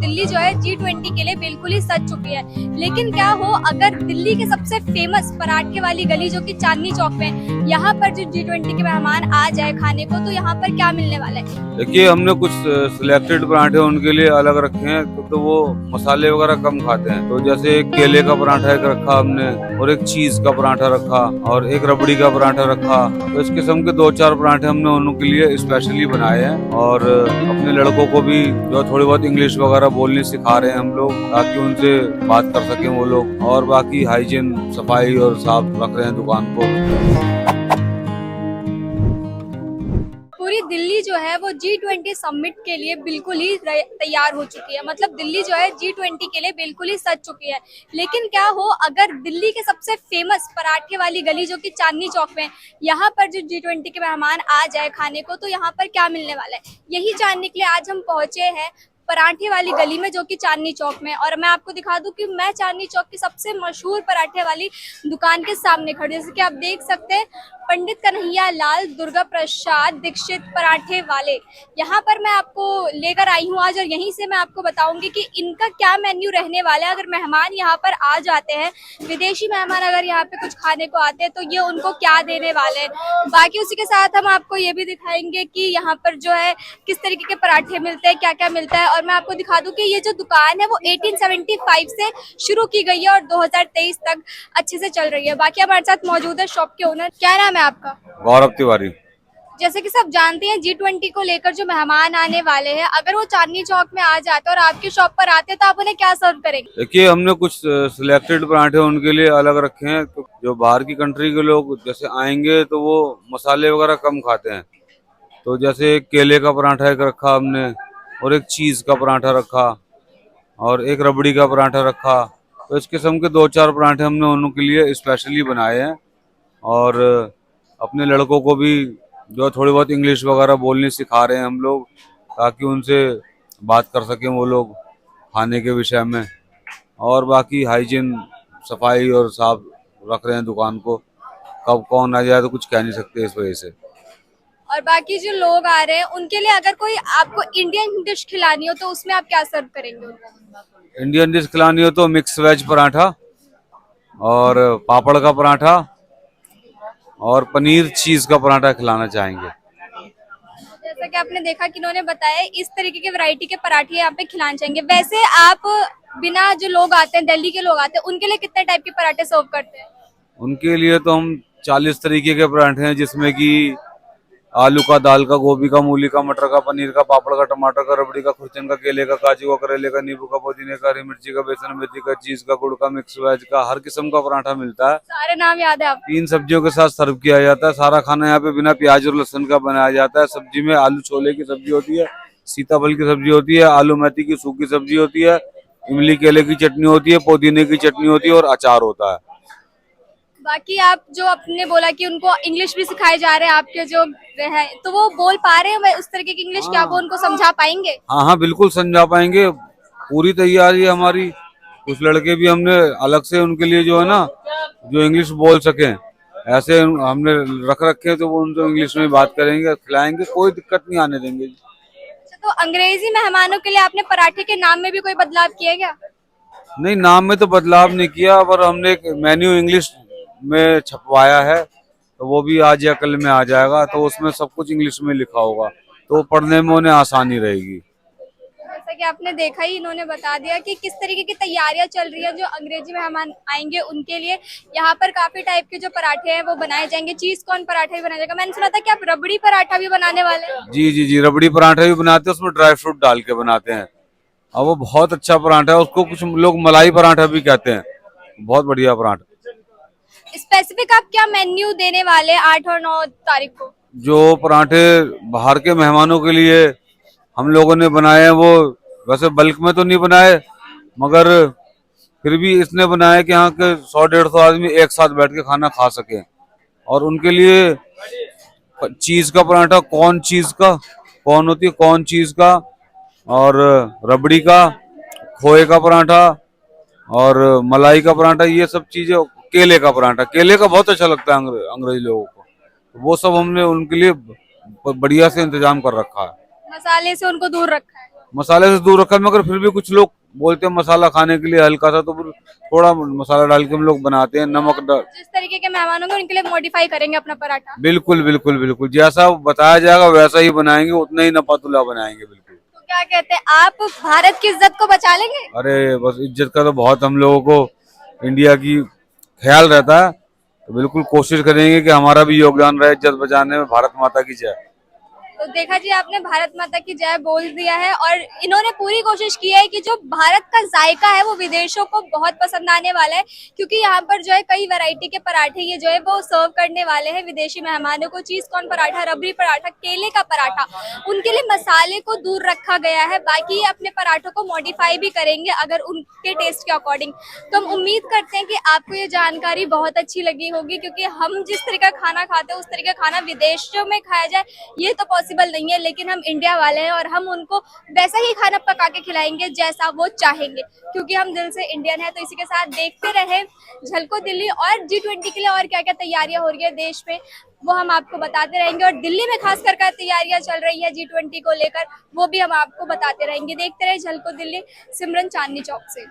दिल्ली जो है G20 के लिए बिल्कुल ही सज चुकी है। लेकिन क्या हो अगर दिल्ली के सबसे फेमस पराठे वाली गली जो कि चांदनी चौक में है, यहाँ पर जो G20 के मेहमान आ जाए खाने को तो यहाँ पर क्या मिलने वाला है? देखिए, हमने कुछ सिलेक्टेड पराठे उनके लिए अलग रखे हैं तो वो मसाले वगैरह कम खाते हैं। तो जैसे एक केले का पराठा एक रखा हमने, और एक चीज का पराठा रखा, और एक रबड़ी का पराठा रखा। तो इस किस्म के 2-4 पराठे हमने उनके लिए स्पेशली बनाए हैं। और अपने लड़कों को भी जो थोड़ी बहुत इंग्लिश वगैरह बोलनी सिखा रहे हैं हम लोग, ताकि उनसे बात कर सकें वो लोग। और बाकी हाइजीन, सफाई और साफ रख रहे हैं दुकान को। पूरी दिल्ली जो है वो G20 समिट के लिए बिल्कुल ही तैयार हो चुकी है। मतलब दिल्ली जो है G20 के लिए बिल्कुल ही सज चुकी है। लेकिन क्या हो अगर दिल्ली के सबसे फेमस पराठे वाली गली जो कि चांदनी चौक में है, यहाँ पर जो G20 के मेहमान आ जाए खाने को तो यहाँ पर क्या मिलने वाला है, यही जानने के लिए आज हम पहुंचे हैं पराठे वाली गली में जो कि चांदनी चौक में। और मैं आपको दिखा दूं कि मैं चांदनी चौक की सबसे मशहूर पराठे वाली दुकान के सामने खड़ी, जैसे कि आप देख सकते हैं पंडित कन्हैया लाल दुर्गा प्रसाद दीक्षित पराठे वाले। यहाँ पर मैं आपको लेकर आई हूँ आज, और यहीं से मैं आपको बताऊंगी कि इनका क्या मेन्यू रहने वाला है। अगर मेहमान यहाँ पर आ जाते हैं, विदेशी मेहमान अगर यहाँ पे कुछ खाने को आते हैं तो ये उनको क्या देने वाले हैं। बाकी उसी के साथ हम आपको ये भी दिखाएंगे कि यहाँ पर जो है किस तरीके के पराठे मिलते हैं, क्या क्या मिलता है। और मैं आपको दिखा दूं कि ये जो दुकान है वो 1875 से शुरू की गई है और 2023 तक अच्छे से चल रही है। बाकी हमारे साथ मौजूद है शॉप के ओनर। क्या नाम है आपका? गौरव तिवारी। जैसे कि सब जानते हैं G20 को लेकर जो मेहमान आने वाले हैं, अगर वो चांदनी चौक में आ जाते हैं और आपकी शॉप पर आते हैं तो आप उन्हें क्या सर्व करेंगे? देखिए, हमने कुछ सिलेक्टेड पराठे उनके लिए अलग रखे हैं। तो जो बाहर की कंट्री के लोग जैसे आएंगे तो वो मसाले वगैरह कम खाते हैं। तो जैसे एक केले का पराठा एक रखा हमने, और एक चीज का पराठा रखा, और एक रबड़ी का पराठा रखा। तो इस किस्म के 2-4 पराठे हमने उनके लिए स्पेशली बनाए हैं। और अपने लड़कों को भी जो थोड़ी बहुत इंग्लिश वगैरह बोलनी सिखा रहे हैं हम लोग, ताकि उनसे बात कर सकें वो लोग खाने के विषय में। और बाकी हाइजीन, सफाई और साफ रख रहे हैं दुकान को। कब कौन आ जाए तो कुछ कह नहीं सकते इस वजह से। और बाकी जो लोग आ रहे हैं उनके लिए अगर कोई आपको इंडियन डिश खिलानी हो तो उसमें आप क्या सर्व करेंगे उनको? इंडियन डिश खिलानी हो तो मिक्स वेज पराठा, और पापड़ का पराठा, और पनीर चीज का पराठा खिलाना चाहेंगे। जैसा कि आपने देखा कि इन्होंने बताया इस तरीके के वैरायटी के पराठे यहाँ पे खिलाने चाहेंगे। वैसे आप बिना जो लोग आते हैं, दिल्ली के लोग आते हैं, उनके लिए कितने टाइप के पराठे सर्व करते हैं? उनके लिए तो हम 40 तरीके के पराठे हैं, जिसमें कि आलू का, दाल का, गोभी का, मूली का, मटर का, पनीर का, पापड़ का, टमाटर का, रबड़ी का, खुरचन का, केले का, काजू का, करेले का, नींबू का, पुदीने का, हरी मिर्ची का, बेसन मेथी का, चीज का, गुड़ का, मिक्स वेज का, हर किस्म का पराठा मिलता है। सारे नाम याद है आपको? 3 सब्जियों के साथ सर्व किया जाता है। सारा खाना यहाँ पे बिना प्याज और लहसुन का बनाया जाता है। सब्जी में आलू छोले की सब्जी होती है, सीताफल की सब्जी होती है, आलू मेथी की सूखी सब्जी होती है, इमली केले की चटनी होती है, पुदीने की चटनी होती है, और अचार होता है। बाकी आप जो आपने बोला कि उनको इंग्लिश भी सिखाए जा रहे हैं आपके जो है, तो वो बोल पा रहे हैं उस तरीके की इंग्लिश? क्या वो उनको समझा पाएंगे? हाँ हाँ, बिल्कुल समझा पाएंगे। पूरी तैयारी है हमारी। कुछ लड़के भी हमने अलग से उनके लिए जो है ना, जो इंग्लिश बोल सकें, ऐसे हमने रख रखे हैं। तो वो उनको इंग्लिश में बात करेंगे, खिलाएंगे, कोई दिक्कत नहीं आने देंगे। अच्छा, तो अंग्रेजी मेहमानों के लिए आपने पराठे के नाम में भी कोई बदलाव किया क्या? नहीं, नाम में तो बदलाव नहीं किया, पर हमने एक मेन्यू इंग्लिश में छपवाया है। तो वो भी आज या कल में आ जाएगा। तो उसमें सब कुछ इंग्लिश में लिखा होगा, तो पढ़ने में उन्हें आसानी रहेगी। जैसा कि आपने देखा ही, इन्होंने बता दिया कि किस तरीके की तैयारियां चल रही है। जो अंग्रेजी मेहमान आएंगे उनके लिए यहाँ पर काफी टाइप के जो पराठे हैं वो बनाए जाएंगे। चीज कॉर्न पराठा भी बनाया जाएगा। मैंने सुना था कि आप रबड़ी पराठा भी बनाने वाले हैं? जी जी जी, रबड़ी पराठा भी बनाते हैं, उसमें ड्राई फ्रूट डाल के बनाते हैं। और वो बहुत अच्छा पराठा है। उसको कुछ लोग मलाई पराठा भी कहते हैं। बहुत बढ़िया पराठा। स्पेसिफिक आप क्या मेन्यू देने वाले हैं 8 और 9 तारीख को? जो पराठे बाहर के मेहमानों के लिए हम लोगों ने बनाए हैं, वो वैसे बल्क में तो नहीं बनाए, मगर फिर भी इसने बनाया कि यहाँ के 100-150 आदमी एक साथ बैठ के खाना खा सके। और उनके लिए चीज का पराठा, कॉर्न चीज का, कॉर्न होती है, कॉर्न चीज का, और रबड़ी का, खोए का पराठा, और मलाई का पराठा, ये सब चीजें। केले का पराठा, केले का बहुत अच्छा लगता है अंग्रेजी लोगों को। वो सब हमने उनके लिए बढ़िया से इंतजाम कर रखा है। मसाले से उनको दूर रखा है। मसाले से दूर रखा, मगर फिर भी कुछ लोग बोलते हैं मसाला खाने के लिए हल्का सा, तो फिर थोड़ा मसाला डाल के हम लोग बनाते हैं, नमक डाल। जिस तरीके के मेहमान होंगे उनके लिए मॉडिफाई करेंगे अपना पराठा। बिल्कुल बिल्कुल बिल्कुल, जैसा बताया जाएगा वैसा ही बनाएंगे, उतना ही नपातुला बनाएंगे बिल्कुल। तो क्या कहते हैं आप, भारत की इज्जत को बचा लेंगे? अरे बस इज्जत का तो बहुत हम लोगों को इंडिया की ख्याल रहता है, तो बिल्कुल कोशिश करेंगे कि हमारा भी योगदान रहे इज्जत बचाने में। भारत माता की जय। तो देखा जी, आपने भारत माता की जय बोल दिया है और इन्होंने पूरी कोशिश की है कि जो भारत का जायका है वो विदेशों को बहुत पसंद आने वाला है, क्योंकि यहाँ पर जो है कई वैरायटी के पराठे ये जो है वो सर्व करने वाले हैं विदेशी मेहमानों को। चीज कॉर्न पराठा, रबड़ी पराठा, केले का पराठा, उनके लिए मसाले को दूर रखा गया है। बाकी ये अपने पराठों को मॉडिफाई भी करेंगे अगर उनके टेस्ट के अकॉर्डिंग। तो हम उम्मीद करते हैं कि आपको ये जानकारी बहुत अच्छी लगी होगी, क्योंकि हम जिस तरीके का खाना खाते हैं उस तरीके का खाना विदेशों में खाया जाए ये तो पॉसिबल नहीं है, लेकिन हम इंडिया वाले हैं और हम उनको वैसा ही खाना पका के खिलाएंगे जैसा वो चाहेंगे, क्योंकि हम दिल से इंडियन है। तो इसी के साथ देखते रहे झलको दिल्ली, और G20 के लिए और क्या क्या तैयारियां हो रही है देश में वो हम आपको बताते रहेंगे, और दिल्ली में खास कर तैयारियां चल रही है G20 को लेकर वो भी हम आपको बताते रहेंगे। देखते रहे झलको दिल्ली, सिमरन चांदनी चौक से।